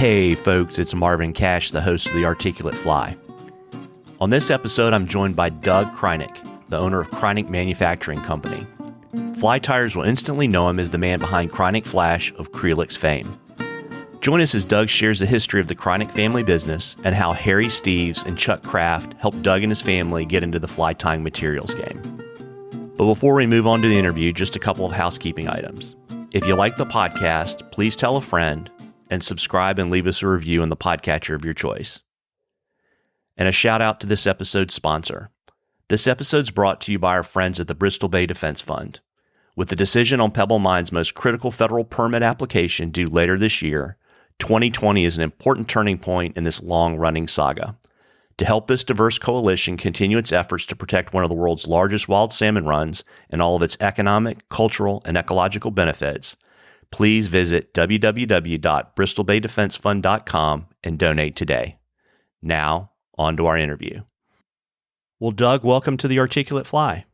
Hey folks, it's Marvin Cash, the host of The Articulate Fly. On this episode, I'm joined by Doug Kreinik, the owner of Kreinik Manufacturing Company. Fly tyers will instantly know him as the man behind Kreinik Flash of Kreelex fame. Join us as Doug shares the history of the Kreinik family business and how Harry Steeves and Chuck Kraft helped Doug and his family get into the fly tying materials game. But before we move on to the interview, just a couple of housekeeping items. If you like the podcast, please tell a friend and subscribe and leave us a review in the podcatcher of your choice. And a shout out to this episode's sponsor. This episode's brought to you by our friends at the Bristol Bay Defense Fund. With the decision on Pebble Mine's most critical federal permit application due later this year, 2020 is an important turning point in this long-running saga. To help this diverse coalition continue its efforts to protect one of the world's largest wild salmon runs and all of its economic, cultural, and ecological benefits, please visit www.bristolbaydefensefund.com and donate today. Now, on to our interview. Well, Doug, welcome to The Articulate Fly.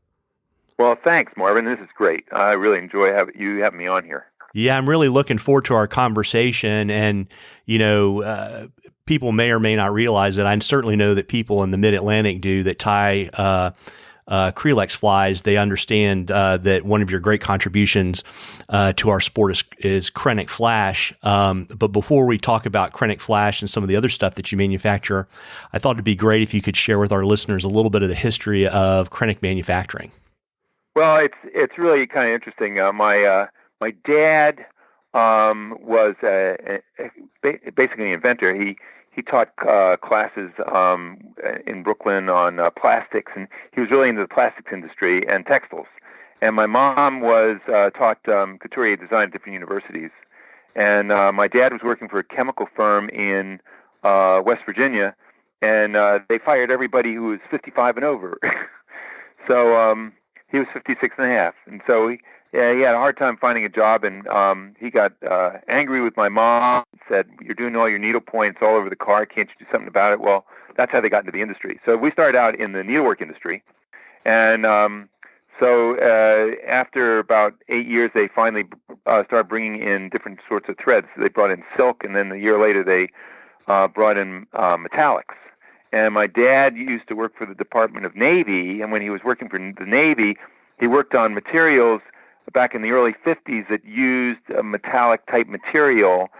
Well, thanks, Marvin. This is great. I really enjoy you having me on here. Yeah, I'm really looking forward to our conversation. And, people may or may not realize that I certainly know that people in the Mid-Atlantic do that tie Kreelex flies. They understand that one of your great contributions to our sport is Kreinik Flash. But before we talk about Kreinik Flash and some of the other stuff that you manufacture, I thought it'd be great if you could share with our listeners a little bit of the history of Kreinik manufacturing. Well, it's really kind of interesting. My dad was basically an inventor. He taught classes in Brooklyn on plastics, and he was really into the plastics industry and textiles. And my mom was taught couturier design at different universities. And my dad was working for a chemical firm in West Virginia, and they fired everybody who was 55 and over. So he was 56 and a half. And so he had a hard time finding a job, and he got angry with my mom, said, "You're doing all your needle points all over the car. Can't you do something about it?" Well, that's how they got into the industry. So we started out in the needlework industry. And so after about 8 years, they finally started bringing in different sorts of threads. So they brought in silk, and then a year later, they brought in metallics. And my dad used to work for the Department of Navy, and when he was working for the Navy, he worked on materials back in the early 50s that used a metallic-type material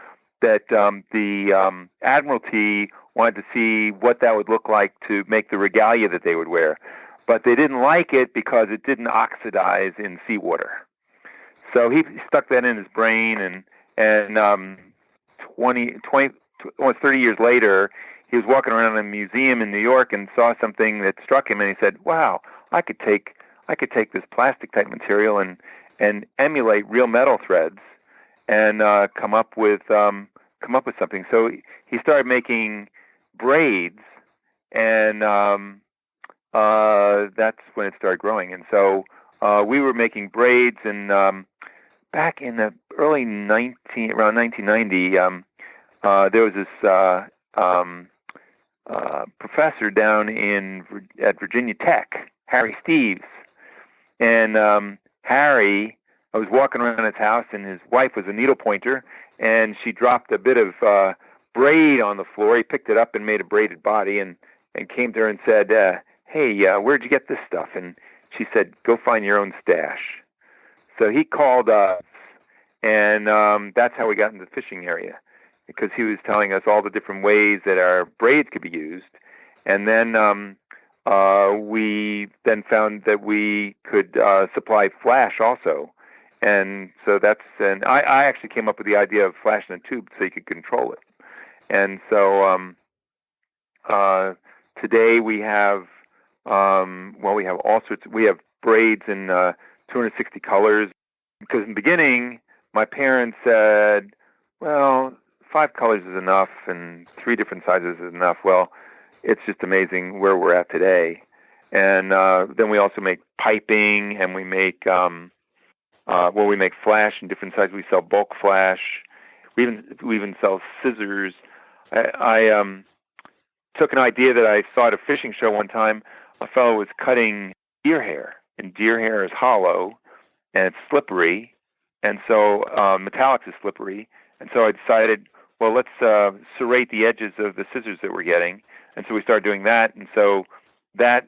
that the Admiralty wanted to see what that would look like to make the regalia that they would wear. But they didn't like it because it didn't oxidize in seawater. So he stuck that in his brain, and almost 30 years later, he was walking around in a museum in New York and saw something that struck him, and he said, "Wow, I could take this plastic type material and emulate real metal threads and come up with something." So he started making braids, and that's when it started growing. And so we were making braids, and back in the early around 1990, there was this professor down at Virginia Tech, Harry Steeves. And Harry, I was walking around his house, and his wife was a needle pointer, and she dropped a bit of braid on the floor. He picked it up and made a braided body, and came to her and said, "Hey, where'd you get this stuff?" And she said, "Go find your own stash." So he called us, and that's how we got into the fishing area, because he was telling us all the different ways that our braids could be used. And then we then found that we could supply flash also. And so I actually came up with the idea of flash in a tube so you could control it. And so today we have we have braids in 260 colors. Because in the beginning, my parents said, well, 5 colors is enough and 3 different sizes is enough. Well, it's just amazing where we're at today. And then we also make piping, and we make flash in different sizes. We sell bulk flash. We even sell scissors. I took an idea that I saw at a fishing show one time. A fellow was cutting deer hair, and deer hair is hollow and it's slippery, and so metallics is slippery. And so I decided, well, let's serrate the edges of the scissors that we're getting. And so we started doing that. And so that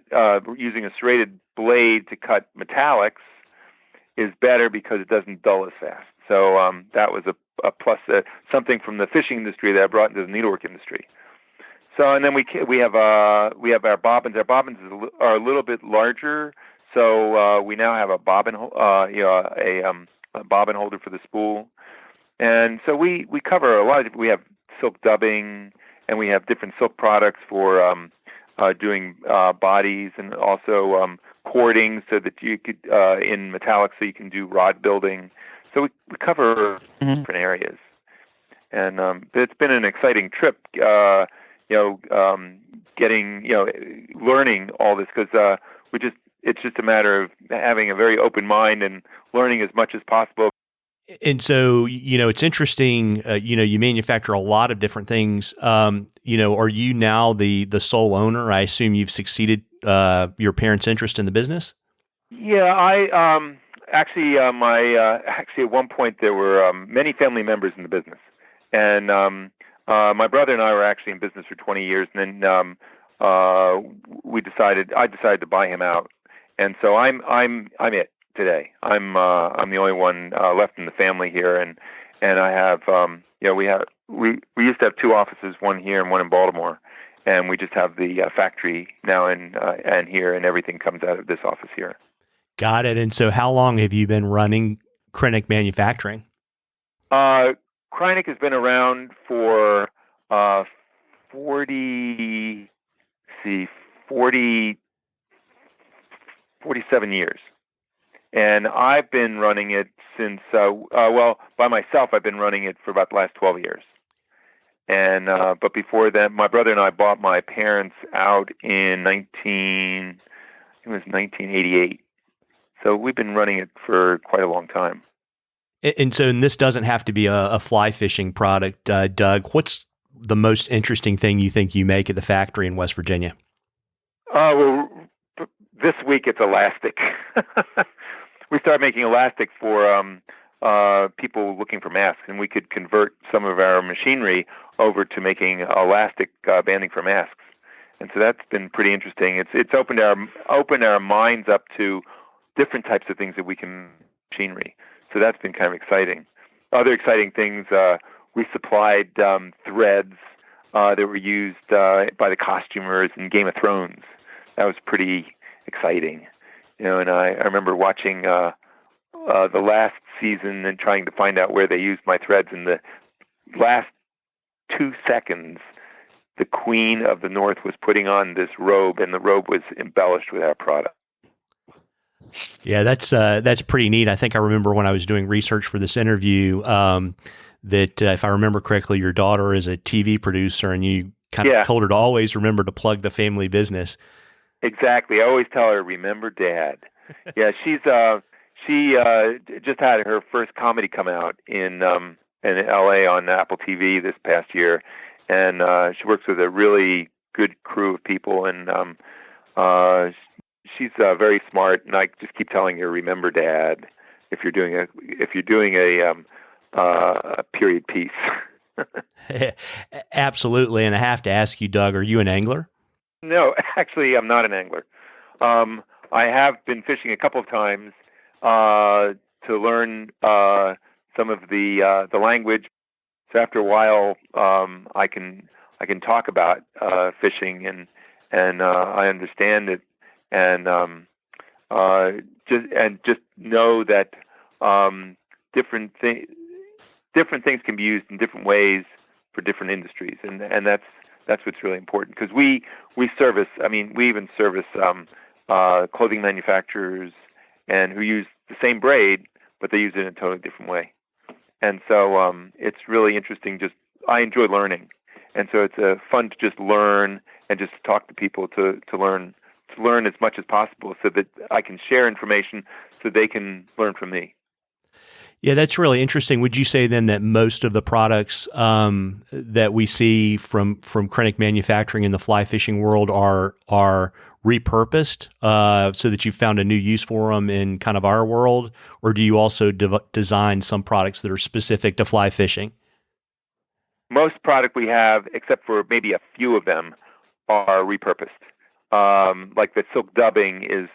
using a serrated blade to cut metallics is better because it doesn't dull as fast. So that was a plus, something from the fishing industry that I brought into the needlework industry. So, and then we have our bobbins. Our bobbins are a little bit larger, so we now have a bobbin, a bobbin holder for the spool. And so we cover a lot of. We have silk dubbing, and we have different silk products for doing bodies, and also cording, so that you could in metallic, so you can do rod building. So we cover different areas, and it's been an exciting trip. Learning all this, because it's just a matter of having a very open mind and learning as much as possible. And so, it's interesting, you manufacture a lot of different things. Are you now the sole owner? I assume you've succeeded your parents' interest in the business? Yeah, I actually at one point there were many family members in the business, and my brother and I were actually in business for 20 years, and then I decided to buy him out, and so I'm it today. I'm the only one left in the family here, and I have we used to have two offices, one here and one in Baltimore, and we just have the factory now and here, and everything comes out of this office here. Got it. And so, how long have you been running Kreinik Manufacturing? Kreinik has been around for 47 years. And I've been running it since, by myself, I've been running it for about the last 12 years. And but before that, my brother and I bought my parents out in 1988. So we've been running it for quite a long time. And this doesn't have to be a fly fishing product, Doug. What's the most interesting thing you think you make at the factory in West Virginia? Well, this week it's elastic. We started making elastic for people looking for masks, and we could convert some of our machinery over to making elastic banding for masks. And so that's been pretty interesting. It's opened our minds up to different types of things that we can machinery. So that's been kind of exciting. Other exciting things, we supplied threads that were used by the costumers in Game of Thrones. That was pretty exciting. And I remember watching the last season and trying to find out where they used my threads. In the last 2 seconds, the Queen of the North was putting on this robe, and the robe was embellished with our product. Yeah, that's pretty neat. I think I remember when I was doing research for this interview that if I remember correctly, your daughter is a TV producer, and you kind of told her to always remember to plug the family business. Exactly. I always tell her, remember Dad. Yeah, she just had her first comedy come out in LA on Apple TV this past year, and she works with a really good crew of people, and she's very smart, and I just keep telling her, remember Dad, if you're doing a period piece. Absolutely. And I have to ask you, Doug, are you an angler? No, actually, I'm not an angler. I have been fishing a couple of times to learn some of the language. So after a while, I can talk about fishing, and I understand it. And just know that different things can be used in different ways for different industries, and that's what's really important, because we service. I mean, we even service clothing manufacturers, and who use the same braid, but they use it in a totally different way. And so it's really interesting. I enjoy learning, and so it's fun to just learn and just talk to people to learn as much as possible, so that I can share information so they can learn from me. Yeah, that's really interesting. Would you say then that most of the products that we see from Kreinik Manufacturing in the fly fishing world are repurposed so that you found a new use for them in kind of our world? Or do you also design some products that are specific to fly fishing? most product we have, except for maybe a few of them, are repurposed. Like the silk dubbing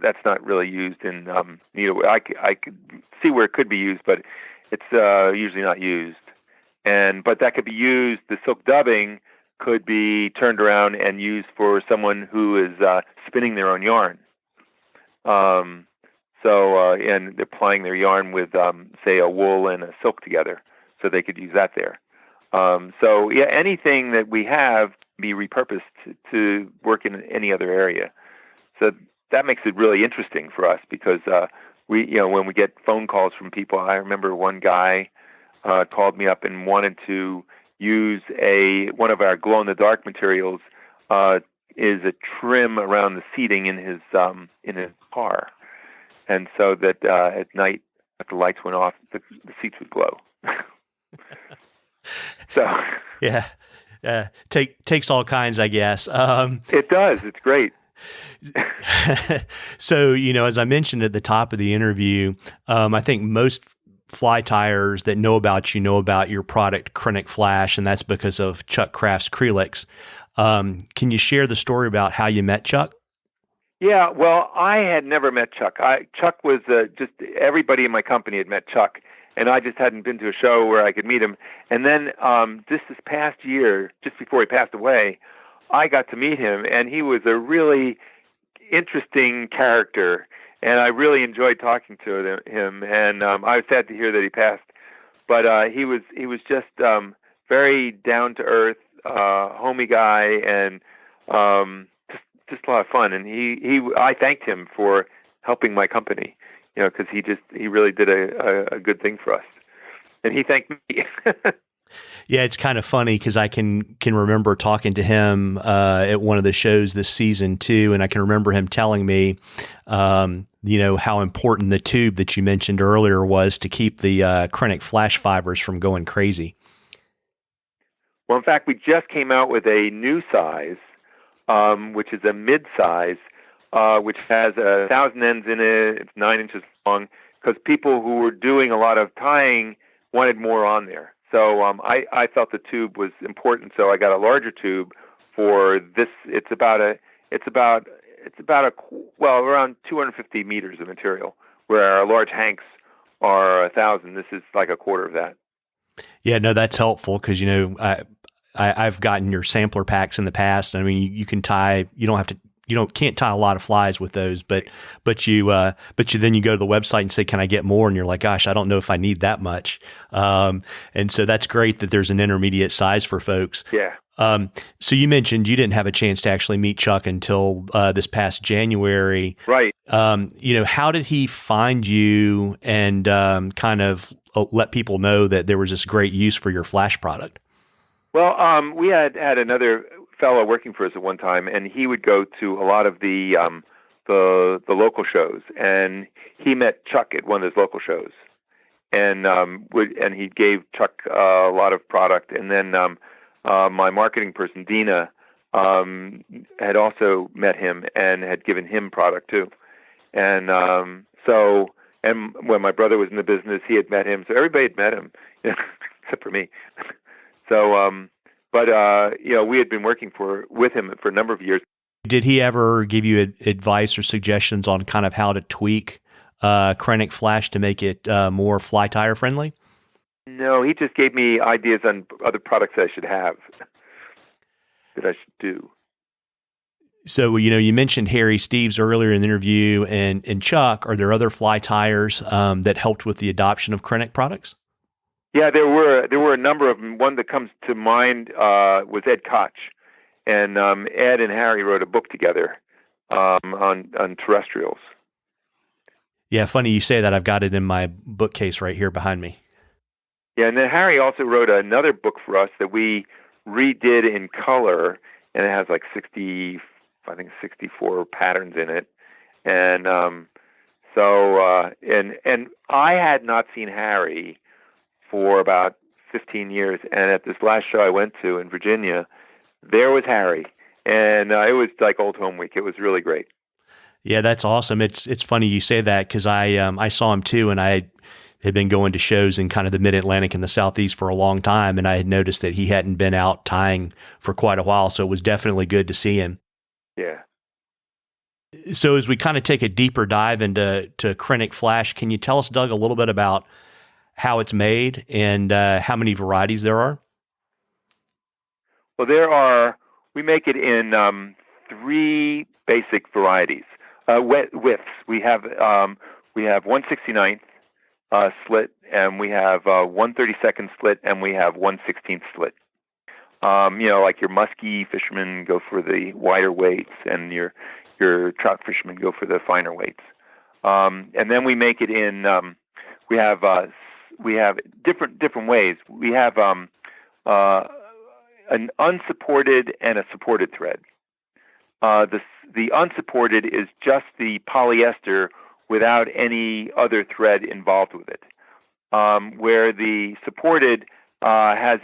that's not really used in needlewear. I could see where it could be used, but it's usually not used. But that could be used. The silk dubbing could be turned around and used for someone who is spinning their own yarn. And applying their yarn with, say, a wool and a silk together, so they could use that there. Anything that we have be repurposed to work in any other area. So that makes it really interesting for us because when we get phone calls from people, I remember one guy called me up and wanted to use one of our glow-in-the-dark materials is a trim around the seating in his car, and so that at night, if the lights went off, the seats would glow. So yeah, takes all kinds, I guess. It does. It's great. So, as I mentioned at the top of the interview, I think most fly tyers that know about your product, Kreinik Flash, and that's because of Chuck Kraft's Kreelex. Can you share the story about how you met Chuck? Yeah, well, I had never met Chuck. Chuck was just everybody in my company had met Chuck, and I just hadn't been to a show where I could meet him. And then this past year, just before he passed away, I got to meet him, and he was a really interesting character, and I really enjoyed talking to him. And I was sad to hear that he passed, but he was just very down to earth, homey guy, and just a lot of fun. And I thanked him for helping my company, because he really did a good thing for us, and he thanked me. Yeah, it's kind of funny because I can remember talking to him at one of the shows this season too, and I can remember him telling me, how important the tube that you mentioned earlier was to keep the Kreinik Flash fibers from going crazy. Well, in fact, we just came out with a new size, which is a mid-size, which has 1,000 ends in it. It's 9 inches long, because people who were doing a lot of tying wanted more on there. So I felt the tube was important, so I got a larger tube for this. It's around 250 meters of material, where our large hanks are 1,000. This is like a quarter of that. Yeah, no, that's helpful because I've gotten your sampler packs in the past. I mean, you can tie. You don't have to. Can't tie a lot of flies with those, but you then you go to the website and say, can I get more? And you're like, gosh, I don't know if I need that much. And so that's great that there's an intermediate size for folks. Yeah. So you mentioned you didn't have a chance to actually meet Chuck until this past January. Right. How did he find you and kind of let people know that there was this great use for your Flash product? Well, we had another fellow working for us at one time, and he would go to a lot of the local shows, and he met Chuck at one of those local shows, and he gave Chuck a lot of product, and then my marketing person Dina had also met him and had given him product too, and when my brother was in the business, he had met him, so everybody had met him, except for me. So, we had been working with him for a number of years. Did he ever give you advice or suggestions on kind of how to tweak Kreinik Flash to make it more fly tire friendly? No, he just gave me ideas on other products I should have, that I should do. So, you mentioned Harry Steeves earlier in the interview, and Chuck. Are there other fly tires that helped with the adoption of Kreinik products? Yeah, there were a number of them. One that comes to mind was Ed Koch, and Ed and Harry wrote a book together on terrestrials. Yeah, funny you say that. I've got it in my bookcase right here behind me. Yeah, and then Harry also wrote another book for us that we redid in color, and it has like 64 patterns in it, and and I had not seen Harry for about 15 years, and at this last show I went to in Virginia, there was Harry, and it was like old home week. It was really great. Yeah, that's awesome. It's funny you say that because I saw him too, and I had been going to shows in kind of the Mid-Atlantic and the Southeast for a long time, and I had noticed that he hadn't been out tying for quite a while, so it was definitely good to see him. Yeah. So as we kind of take a deeper dive into Kreinik Flash, can you tell us, Doug, a little bit about how it's made and how many varieties there are? Well, we make it in 3 basic varieties. Widths. We have 1/69th slit, and we have 1/32nd slit, and we have 1/16th slit. Like your muskie fishermen go for the wider weights, and your trout fishermen go for the finer weights. And then we make it in. We have different ways. We have an unsupported and a supported thread. The unsupported is just the polyester without any other thread involved with it. Where the supported has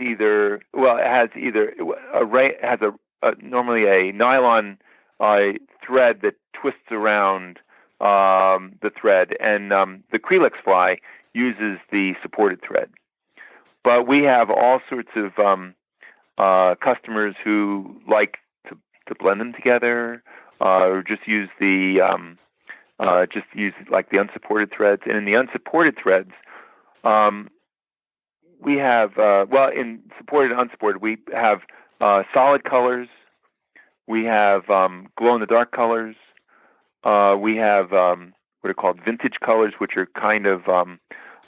normally a nylon thread that twists around the thread, and the Kreelex fly uses the supported thread. But we have all sorts of customers who like to blend them together, or just use the like the unsupported threads. And in the unsupported threads, we have in supported and unsupported, we have solid colors, we have glow in the dark colors, we have what are called vintage colors, which are kind of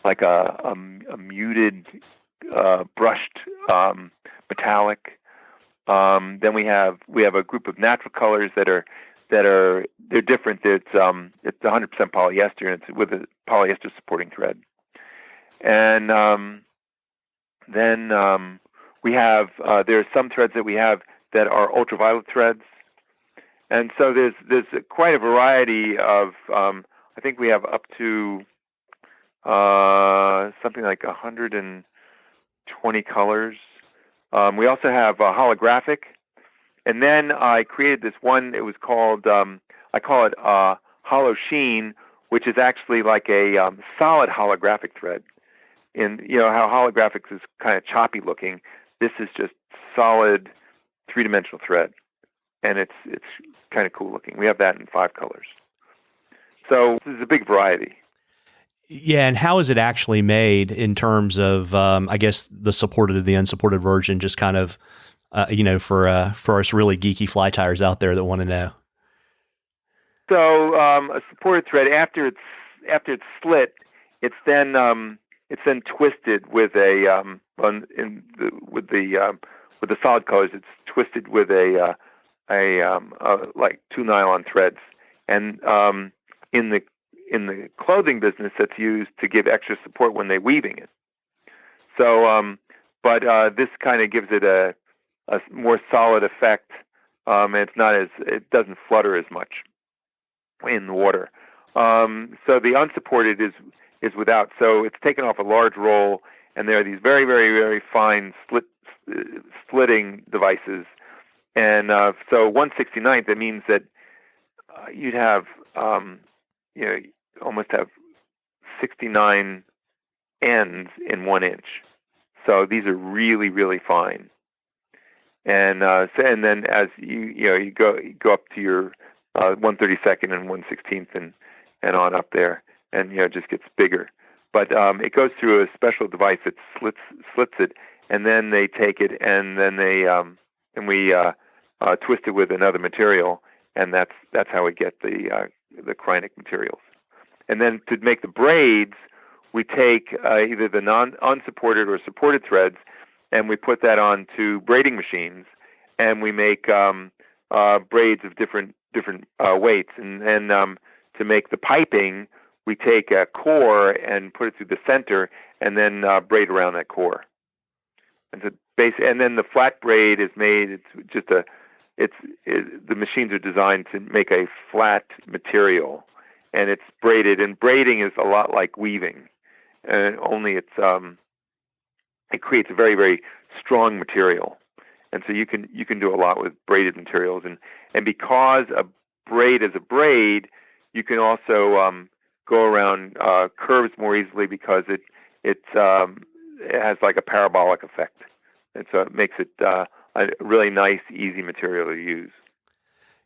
like a muted brushed metallic. Then we have a group of natural colors that are they're different. It's 100% polyester, and it's with a polyester supporting thread. And then we have there are some threads that we have that are ultraviolet threads, and so there's quite a variety of. I think we have up to something like 120 colors. We also have holographic, and then I created this one. It was called I call it hollow sheen, which is actually like a solid holographic thread. And how holographics is kind of choppy looking. This is just solid 3-dimensional thread, and it's kind of cool looking. We have that in 5 colors. So this is a big variety. Yeah, and how is it actually made in terms of, I guess, the supported and the unsupported version, just kind of, for us really geeky fly tyers out there that want to know? So a supported thread, after it's slit, it's then twisted with with the solid colors. It's twisted with like 2 nylon threads, and in the clothing business, that's used to give extra support when they're weaving it. So, but this kind of gives it a more solid effect. And it doesn't flutter as much in the water. So the unsupported is without. So it's taken off a large roll, and there are these very, very, very fine slitting devices. And so 1/69th, that means that you'd have almost have 69 ends in 1 inch. So these are really, really fine. And then as you go up to your 1/32nd and 1/16th and on up there, and it just gets bigger. But it goes through a special device that slits it, and then they take it and then we twist it with another material, and that's how we get the Kreinik materials. And then to make the braids, we take either the unsupported or supported threads, and we put that onto braiding machines, and we make braids of different weights. And to make the piping, we take a core and put it through the center, and then braid around that core. And then the flat braid is made. The machines are designed to make a flat material, and it's braided. And braiding is a lot like weaving, and only it creates a very, very strong material. And so you can do a lot with braided materials, and because a braid is a braid, you can also go around curves more easily because it has like a parabolic effect, and so it makes it a really nice, easy material to use.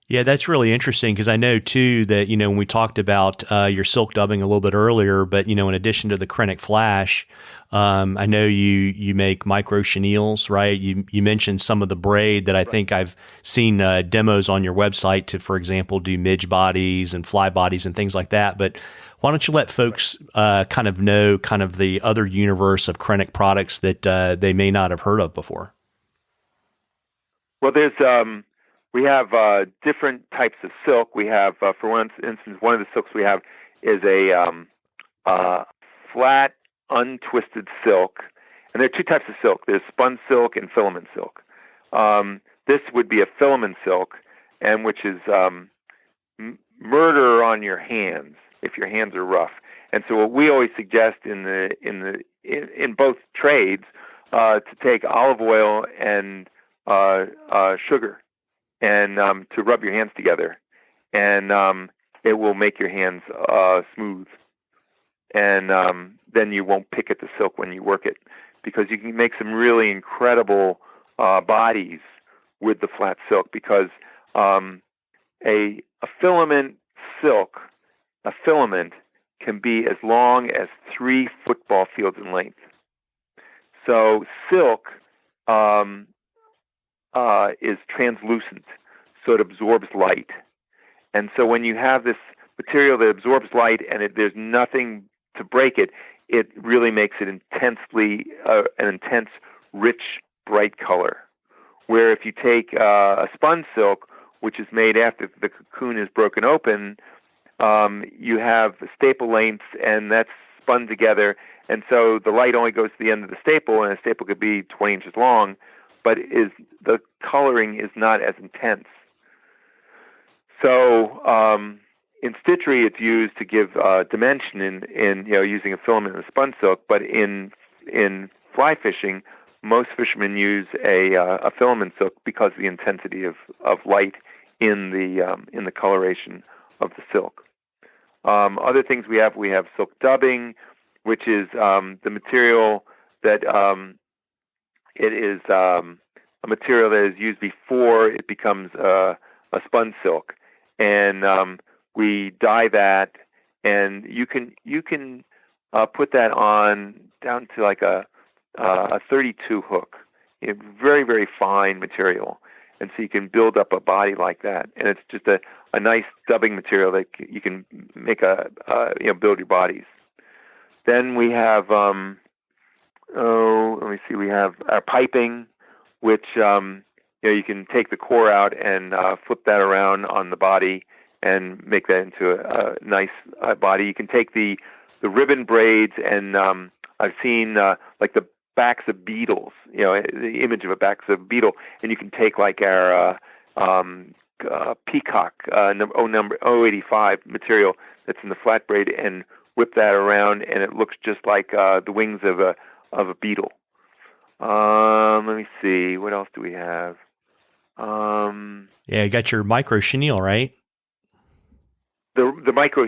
Yeah, that's really interesting because I know too that, when we talked about your silk dubbing a little bit earlier, but, in addition to the Kreinik Flash, I know you make micro chenilles, right? You mentioned some of the braid that I think I've seen demos on your website to, for example, do midge bodies and fly bodies and things like that. But why don't you let folks kind of know kind of the other universe of Kreinik products that they may not have heard of before? Well, we have different types of silk. We have, for instance, one of the silks we have is a flat, untwisted silk. And there are two types of silk. There's spun silk and filament silk. This would be a filament silk, and which is murder on your hands if your hands are rough. And so what we always suggest in both trades to take olive oil and sugar and to rub your hands together, and it will make your hands smooth, and then you won't pick at the silk when you work it, because you can make some really incredible bodies with the flat silk, because a filament silk, a filament can be as long as 3 football fields in length. So silk is translucent, so it absorbs light. And so when you have this material that absorbs light and there's nothing to break it, it really makes it intensely an intense, rich, bright color. Where if you take a spun silk, which is made after the cocoon is broken open, you have staple lengths, and that's spun together, and so the light only goes to the end of the staple, and a staple could be 20 inches long, but the coloring is not as intense. So in stitchery, it's used to give dimension in using a filament and a spun silk. But in fly fishing, most fishermen use a filament silk because of the intensity of light in the coloration of the silk. Other things we have silk dubbing, which is the material that it is a material that is used before it becomes a spun silk, and we dye that, and you can put that on down to like a 32 hook, very, very fine material, and so you can build up a body like that, and it's just a nice dubbing material that you can make build your bodies. Then we have we have our piping, which you can take the core out and flip that around on the body and make that into a nice body. You can take the ribbon braids, and I've seen like the backs of beetles, the image of a backs of a beetle, and you can take like our peacock number 085 material that's in the flat braid and whip that around, and it looks just like the wings of a beetle. Let me see, what else do we have? You got your micro chenille, right? The micro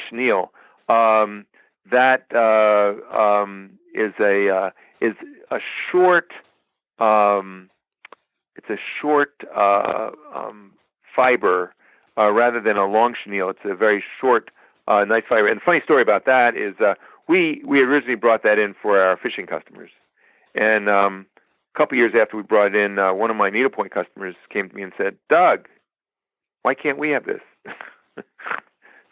chenille, that is a short. It's a short fiber rather than a long chenille. It's a very short, nice fiber. And the funny story about that is we originally brought that in for our fishing customers, and a couple years after we brought it in, one of my needlepoint customers came to me and said, "Doug, why can't we have this?"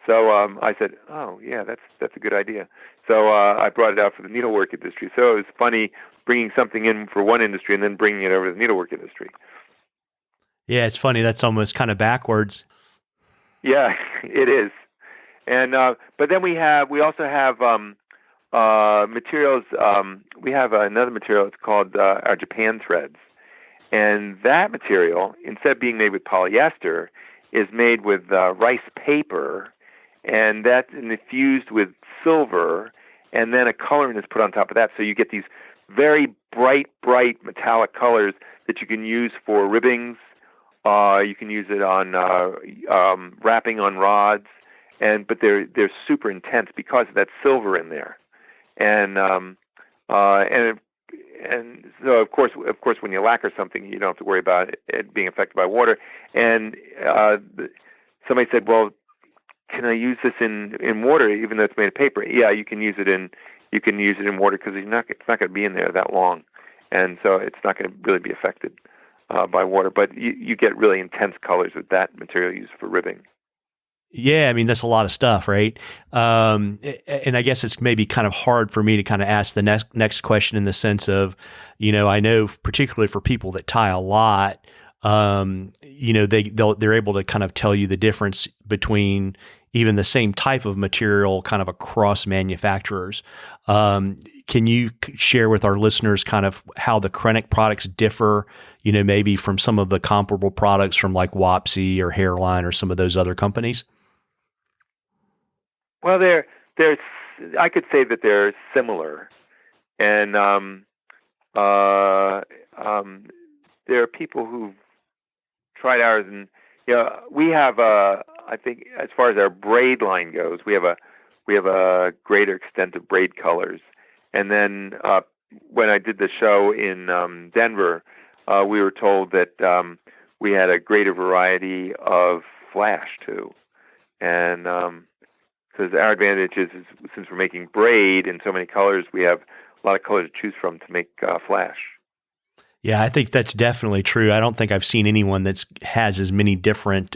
So I said, "Oh yeah, that's a good idea." So I brought it out for the needlework industry. So it was funny bringing something in for one industry and then bringing it over to the needlework industry. Yeah, it's funny. That's almost kind of backwards. Yeah, it is. And but then we also have materials. We have another material. It's called our Japan threads, and that material, instead of being made with polyester, is made with rice paper, and that's infused with silver, and then a coloring is put on top of that. So you get these very bright metallic colors that you can use for ribbings. You can use it on wrapping on rods, but they're super intense because of that silver in there, and so of course when you lacquer something, you don't have to worry about it being affected by water. And somebody said, well, can I use this in water even though it's made of paper? Yeah, you can use it in water because it's not going to be in there that long, and so it's not going to really be affected by water. But you get really intense colors with that material used for ribbing. Yeah, I mean, that's a lot of stuff, right? And I guess it's maybe kind of hard for me to kind of ask the next question in the sense of, I know particularly for people that tie a lot, they're able to kind of tell you the difference between even the same type of material kind of across manufacturers. Can you share with our listeners kind of how the Kreinik products differ, maybe from some of the comparable products from like Wapsi or Hairline or some of those other companies? Well, I could say that they're similar, and there are people who've tried ours, and we have I think as far as our braid line goes, we have a greater extent of braid colors, and then when I did the show in Denver, we were told that we had a greater variety of flash too, and because our advantage is since we're making braid in so many colors, we have a lot of colors to choose from to make flash. Yeah, I think that's definitely true. I don't think I've seen anyone that has as many different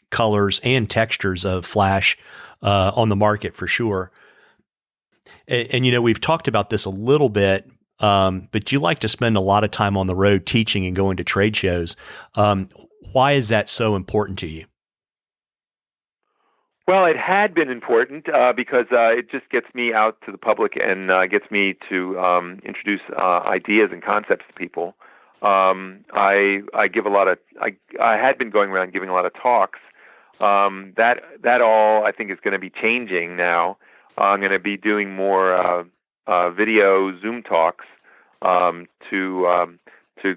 colors and textures of flash on the market for sure. And we've talked about this a little bit, but you like to spend a lot of time on the road teaching and going to trade shows. Why is that so important to you? Well, it had been important because it just gets me out to the public and gets me to introduce ideas and concepts to people. I give a lot of. I had been going around giving a lot of talks. That all I think is going to be changing now. I'm going to be doing more video Zoom talks to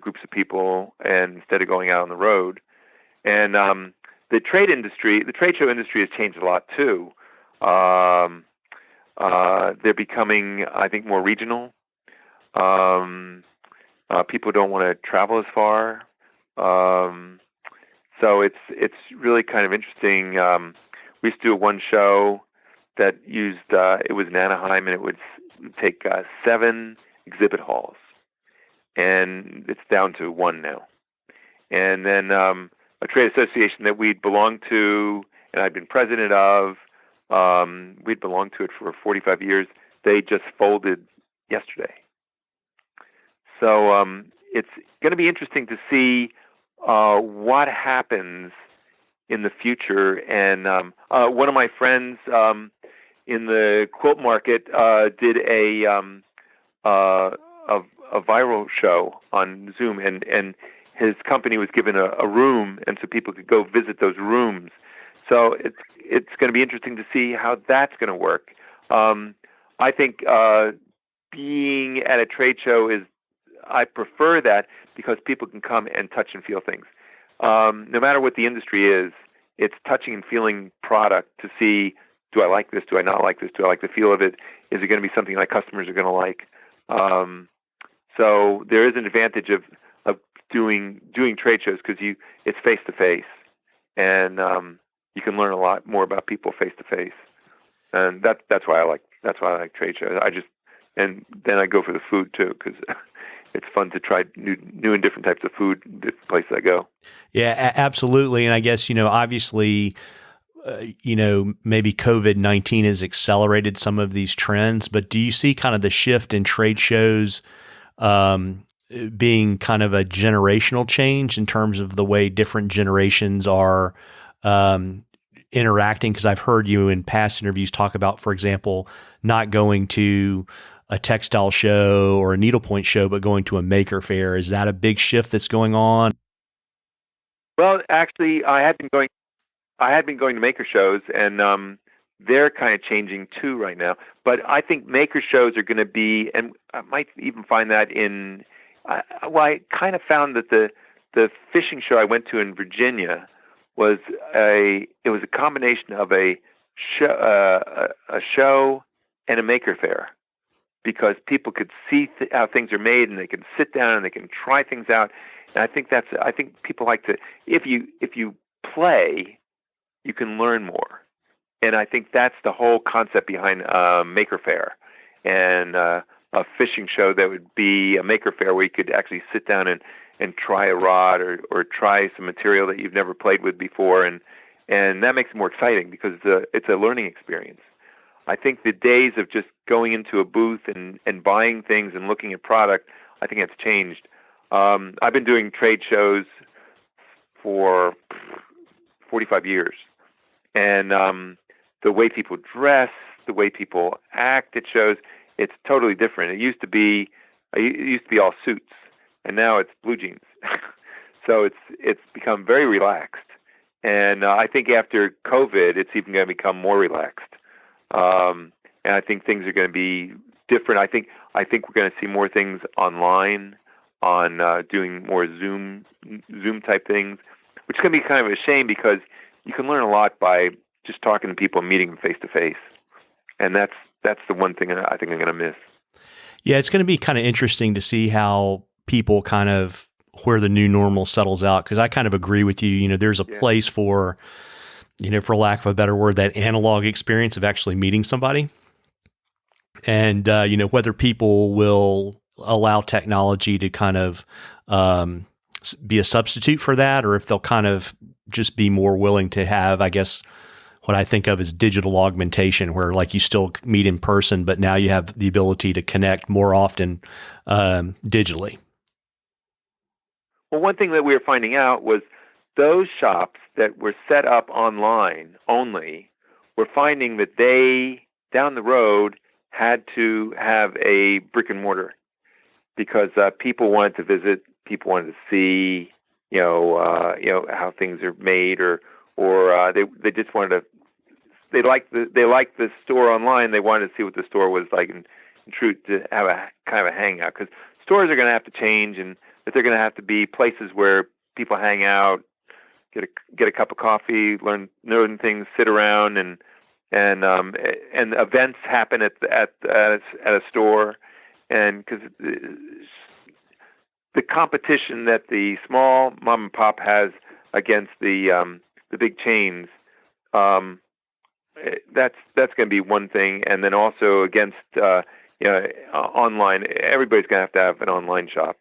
groups of people, and instead of going out on the road. And the trade show industry has changed a lot too. They're becoming, I think, more regional. People don't want to travel as far, so it's really kind of interesting. We used to do one show that used it was in Anaheim, and it would take 7 exhibit halls, and it's down to 1 now. And then a trade association that we'd belonged to and I'd been president of, we'd belonged to it for 45 years. They just folded yesterday. So it's going to be interesting to see what happens in the future. And one of my friends in the quilt market did a viral show on Zoom, and his company was given a room, and so people could go visit those rooms. So it's going to be interesting to see how that's going to work. I think being at a trade show I prefer that because people can come and touch and feel things. No matter what the industry is, it's touching and feeling product to see, do I like this? Do I not like this? Do I like the feel of it? Is it going to be something my customers are going to like? So there is an advantage of doing trade shows because it's face to face, and you can learn a lot more about people face to face, and that's why I like trade shows. And then I go for the food too because it's fun to try new and different types of food in different places I go. Yeah, absolutely. And I guess obviously, maybe COVID-19 has accelerated some of these trends. But do you see kind of the shift in trade shows being kind of a generational change in terms of the way different generations are interacting? Because I've heard you in past interviews talk about, for example, not going to a textile show or a needlepoint show, but going to a maker fair. Is that a big shift that's going on? Well, actually, I had been going to maker shows, and they're kind of changing too right now. But I think maker shows are going to be, and I might even find that I kind of found that the fishing show I went to in Virginia was a combination of a a show and a maker fair, because people could see how things are made, and they can sit down and they can try things out. And I think people like to, if you play, you can learn more. And I think that's the whole concept behind maker fair, and a fishing show that would be a maker fair where you could actually sit down and try a rod or try some material that you've never played with before, and that makes it more exciting because it's a learning experience. I think the days of just going into a booth and buying things and looking at product, I think that's changed. I've been doing trade shows for 45 years, and the way people dress, the way people act at shows, it's totally different. It used to be all suits, and now it's blue jeans. So it's become very relaxed, and I think after COVID, it's even going to become more relaxed. And I think things are going to be different. I think we're going to see more things online, on doing more Zoom type things, which is going to be kind of a shame because you can learn a lot by just talking to people and meeting them face to face. And that's the one thing I think I'm going to miss. Yeah, it's going to be kind of interesting to see how people kind of where the new normal settles out, because I kind of agree with you. You know, there's a place for, you know, for lack of a better word, that analog experience of actually meeting somebody. And, you know, whether people will allow technology to kind of be a substitute for that, or if they'll kind of just be more willing to have, I guess, what I think of as digital augmentation, where like you still meet in person, but now you have the ability to connect more often digitally. Well, one thing that we were finding out was those shops that were set up online only were finding that they, down the road, had to have a brick and mortar because people wanted to visit, people wanted to see, how things are made, or they just wanted to. They liked the store online. They wanted to see what the store was like, and in truth, to have a kind of a hangout, because stores are going to have to change, and that they're going to have to be places where people hang out, get a cup of coffee, learn things, sit around, and events happen at a store, and because the competition that the small mom and pop has against the big chains, that's going to be one thing, and then also against online. Everybody's going to have an online shop,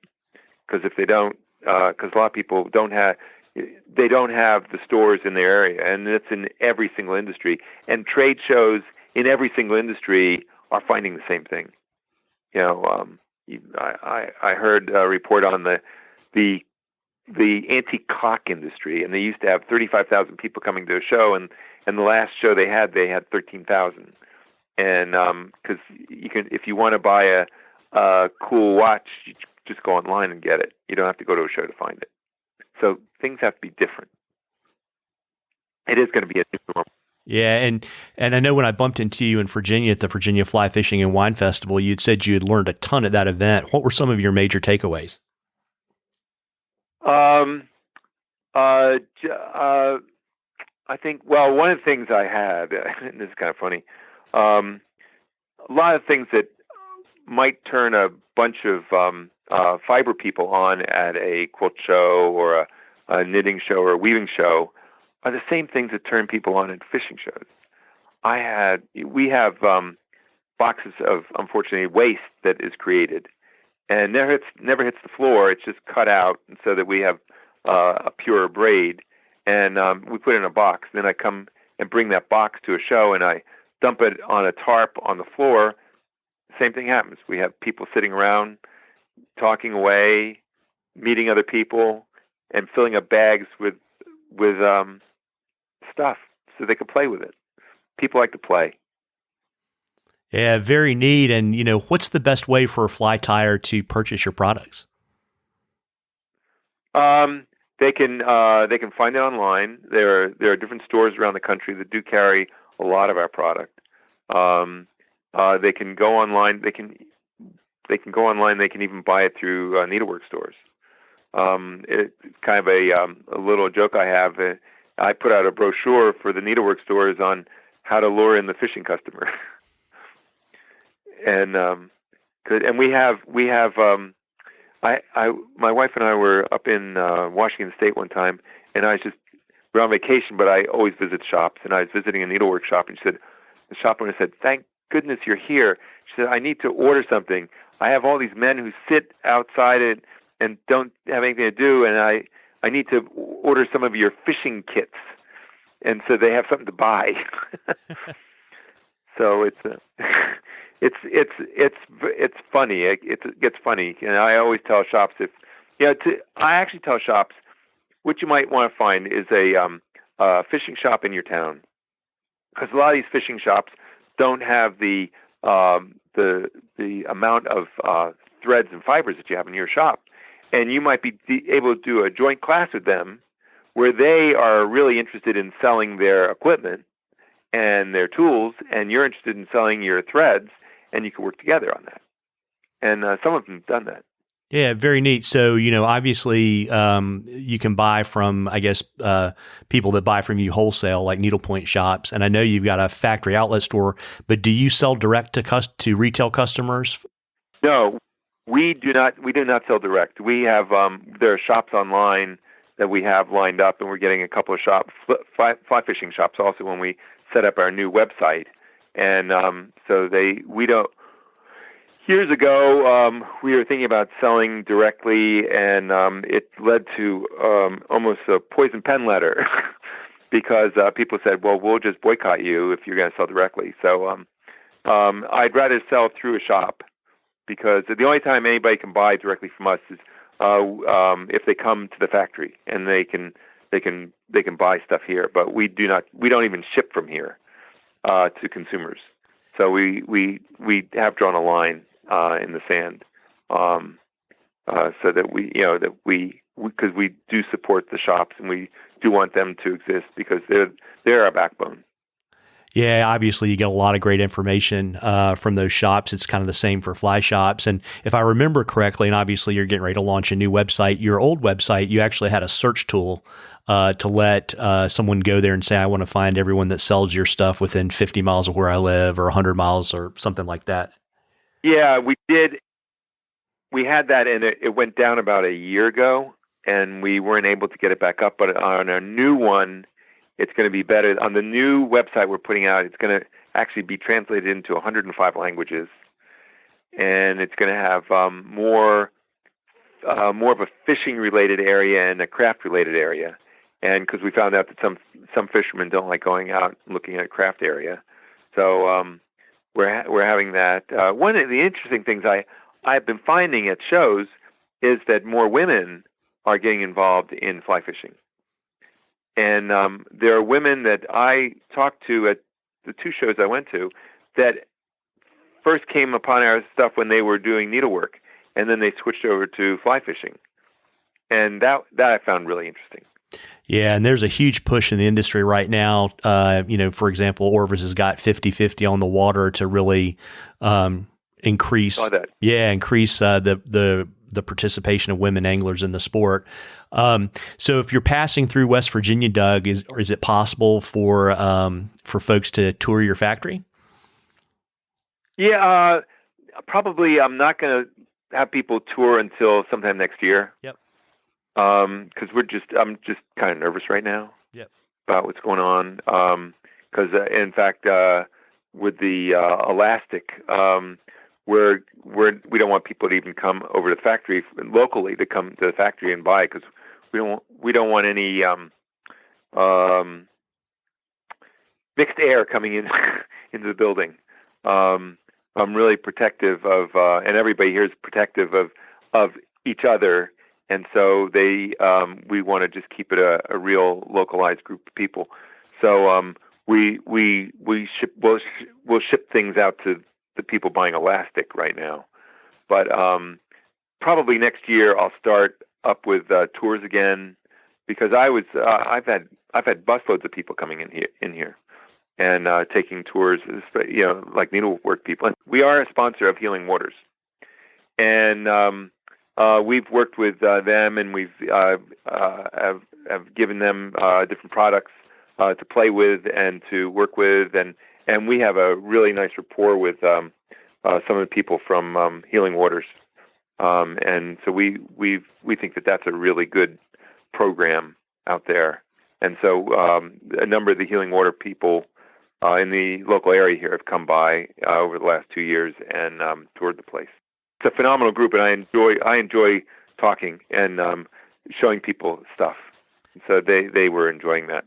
because if they don't, because a lot of people don't have the stores in their area, and it's in every single industry. And trade shows in every single industry are finding the same thing. I heard a report on the antique clock industry, and they used to have 35,000 people coming to a show, and the last show they had 13,000. And because if you want to buy a cool watch, you just go online and get it. You don't have to go to a show to find it. So things have to be different. It is going to be a new normal. Yeah, and I know when I bumped into you in Virginia at the Virginia Fly Fishing and Wine Festival, you'd said you had learned a ton at that event. What were some of your major takeaways? I think, one of the things I had, and this is kind of funny, a lot of things that might turn a bunch of fiber people on at a quilt show or a knitting show or a weaving show are the same things that turn people on at fishing shows. We have boxes of, unfortunately, waste that is created, and never hits the floor. It's just cut out so that we have a pure braid, and we put it in a box. Then I come and bring that box to a show, and I dump it on a tarp on the floor. Same thing happens. We have people sitting around, talking away, meeting other people, and filling up bags with stuff so they can play with it. People like to play. Yeah, very neat. And what's the best way for a fly tyer to purchase your products? They can find it online. There are different stores around the country that do carry a lot of our product. They can go online. They can go online. They can even buy it through needlework stores. It's kind of a little joke I have. I put out a brochure for the needlework stores on how to lure in the fishing customer. And good. And my wife and I were up in Washington State one time, and we're on vacation, but I always visit shops, and I was visiting a needlework shop, and the shop owner said, "Thank goodness you're here." She said, "I need to order something. I have all these men who sit outside it and don't have anything to do, and I need to order some of your fishing kits, and so they have something to buy." So it's funny. It gets funny, and I always tell shops I actually tell shops what you might want to find is a fishing shop in your town, because a lot of these fishing shops don't have the amount of threads and fibers that you have in your shop, and you might be able to do a joint class with them where they are really interested in selling their equipment and their tools, and you're interested in selling your threads, and you can work together on that. And some of them have done that. Yeah, very neat. So, obviously, you can buy from, I guess, people that buy from you wholesale, like needlepoint shops. And I know you've got a factory outlet store, but do you sell direct to retail customers? No, we do not. We do not sell direct. We have there are shops online that we have lined up, and we're getting a couple of fly fishing shops also when we set up our new website. And we don't. Years ago, we were thinking about selling directly, and it led to almost a poison pen letter because people said, "Well, we'll just boycott you if you're going to sell directly." So I'd rather sell through a shop, because the only time anybody can buy directly from us is if they come to the factory and they can buy stuff here. But we don't even ship from here to consumers. So we have drawn a line in the sand, so that because we do support the shops, and we do want them to exist because they're our backbone. Yeah, obviously you get a lot of great information from those shops. It's kind of the same for fly shops. And if I remember correctly, and obviously you're getting ready to launch a new website, your old website, you actually had a search tool to let someone go there and say, "I want to find everyone that sells your stuff within 50 miles of where I live, or 100 miles or something like that." Yeah, we did. We had that, and it went down about a year ago, and we weren't able to get it back up. But on our new one, it's going to be better. On the new website we're putting out, it's going to actually be translated into 105 languages, and it's going to have more of a fishing-related area and a craft-related area. And because we found out that some fishermen don't like going out and looking at a craft area, so we're having that. One of the interesting things I've been finding at shows is that more women are getting involved in fly fishing. And there are women that I talked to at the two shows I went to that first came upon our stuff when they were doing needlework, and then they switched over to fly fishing. And that I found really interesting. Yeah, and there's a huge push in the industry right now. For example, Orvis has got 50-50 on the water to really increase the participation of women anglers in the sport. So if you're passing through West Virginia, Doug, is it possible for folks to tour your factory? Yeah, probably. I'm not going to have people tour until sometime next year. Yep. Because I'm just kind of nervous right now. Yep. About what's going on. Because in fact, with the elastic, we don't want people to even come over to the factory locally to come to the factory and buy, because we don't want any mixed air coming in into the building. I'm really protective of, and everybody here is protective of each other. And so we want to just keep it a real localized group of people. So we'll ship things out to the people buying elastic right now. But probably next year I'll start up with tours again, because I've had busloads of people coming in here and taking tours, like needlework people. We are a sponsor of Healing Waters, and we've worked with them, and we've have given them different products to play with and to work with, and we have a really nice rapport with some of the people from Healing Waters, and so we think that that's a really good program out there, and so a number of the Healing Water people in the local area here have come by over the last 2 years and toured the place. It's a phenomenal group, and I enjoy talking and showing people stuff. So they were enjoying that.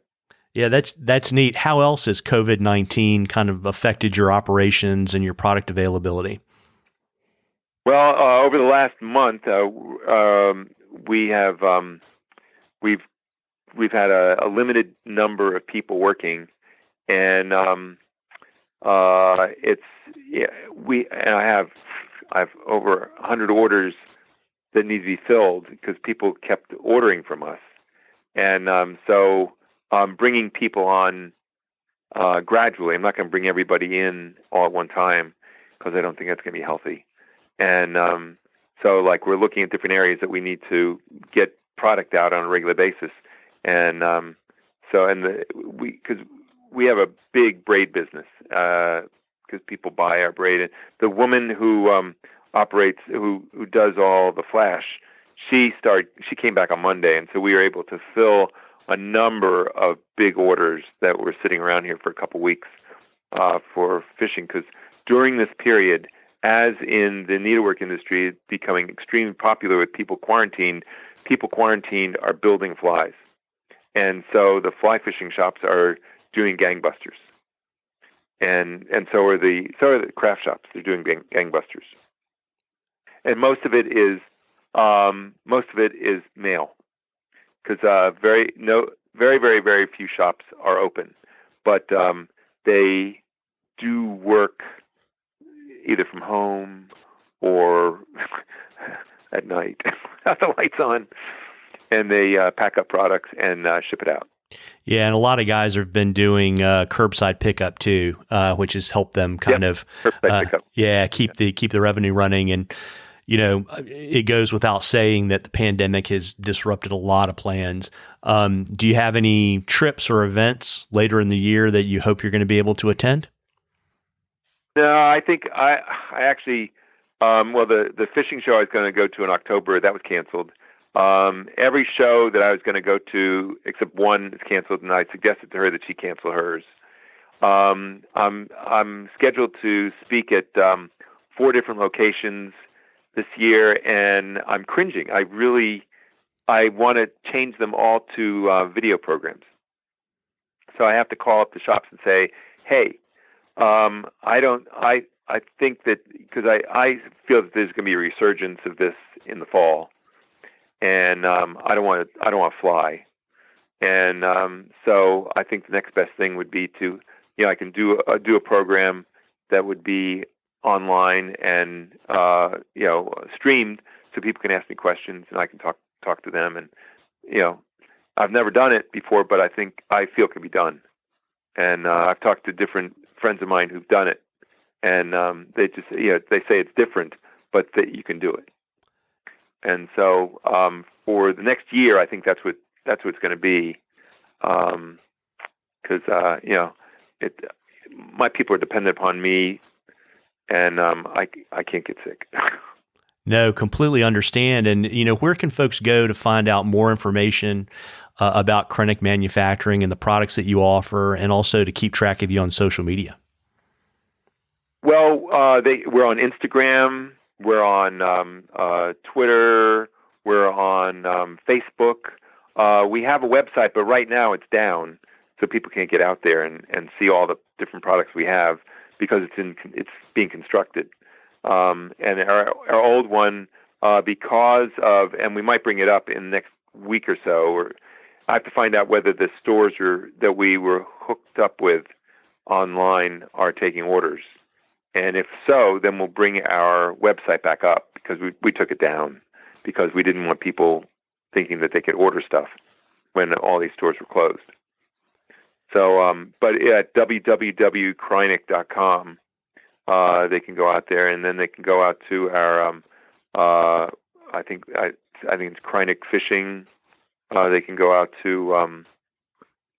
Yeah, that's neat. How else has COVID-19 kind of affected your operations and your product availability? Well, over the last month, we have we've had a limited number of people working, and I have over 100 orders that need to be filled because people kept ordering from us, and so I'm bringing people on gradually. I'm not going to bring everybody in all at one time because I don't think that's going to be healthy. And so, like, we're looking at different areas that we need to get product out on a regular basis, and because we have a big braid business because people buy our braid. And the woman who operates, who does all the flash, she came back on Monday, and so we were able to fill a number of big orders that were sitting around here for a couple weeks for fishing. Because during this period, as in the needlework industry becoming extremely popular with people quarantined are building flies, and so the fly fishing shops are doing gangbusters, and so are the craft shops. They're doing gangbusters, and most of it is male, because very, very few shops are open, but they do work either from home or at night, have the lights on, and they pack up products and ship it out. Yeah, and a lot of guys have been doing curbside pickup too, which has helped them kind of keep the revenue running. And it goes without saying that the pandemic has disrupted a lot of plans. Do you have any trips or events later in the year that you hope you're going to be able to attend? No, I think I actually, the fishing show I was going to go to in October, that was canceled. Every show that I was going to go to, except one, is canceled, and I suggested to her that she cancel hers. I'm scheduled to speak at 4 different locations this year, and I'm cringing. I want to change them all to video programs. So I have to call up the shops and say, hey, I think that, because I feel that there's going to be a resurgence of this in the fall, and I don't want to fly, and so I think the next best thing would be to, I can do a program that would be online and streamed, so people can ask me questions and I can talk to them, and I've never done it before, but I feel it can be done, and I've talked to different friends of mine who've done it, and they just they say it's different, but that you can do it. And so for the next year, I think that's what it's going to be, because my people are dependent upon me, and I can't get sick. No, completely understand. And where can folks go to find out more information about Kreinik Manufacturing and the products that you offer, and also to keep track of you on social media? Well, we're on Instagram, we're on Twitter, we're on Facebook. We have a website, but right now it's down, so people can't get out there and see all the different products we have because it's being constructed. And our old one, because of, and we might bring it up in the next week or so, or I have to find out whether the stores that we were hooked up with online are taking orders. And if so, then we'll bring our website back up, because we took it down because we didn't want people thinking that they could order stuff when all these stores were closed. So, but at www.kreinik.com, they can go out there, and then they can go out to our, I think it's Kreinik Fishing. They can go out to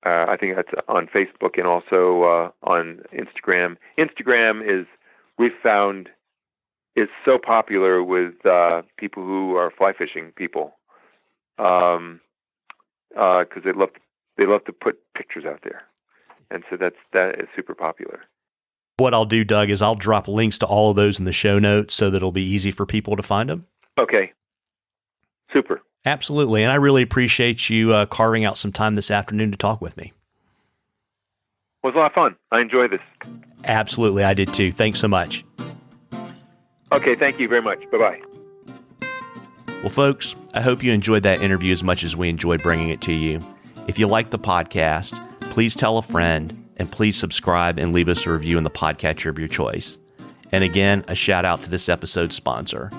I think that's on Facebook and also on Instagram. Instagram we've found is so popular with people who are fly fishing people, because they love to put pictures out there, and so that is super popular. What I'll do, Doug, is I'll drop links to all of those in the show notes so that it'll be easy for people to find them. Okay. Super. Absolutely. And I really appreciate you carving out some time this afternoon to talk with me. It was a lot of fun. I enjoyed this. Absolutely. I did too. Thanks so much. Okay. Thank you very much. Bye-bye. Well, folks, I hope you enjoyed that interview as much as we enjoyed bringing it to you. If you like the podcast, please tell a friend and please subscribe and leave us a review in the podcatcher of your choice. And again, a shout out to this episode's sponsor.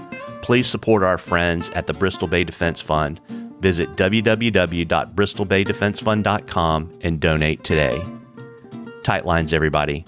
Please support our friends at the Bristol Bay Defense Fund. Visit www.bristolbaydefensefund.com and donate today. Tight lines, everybody.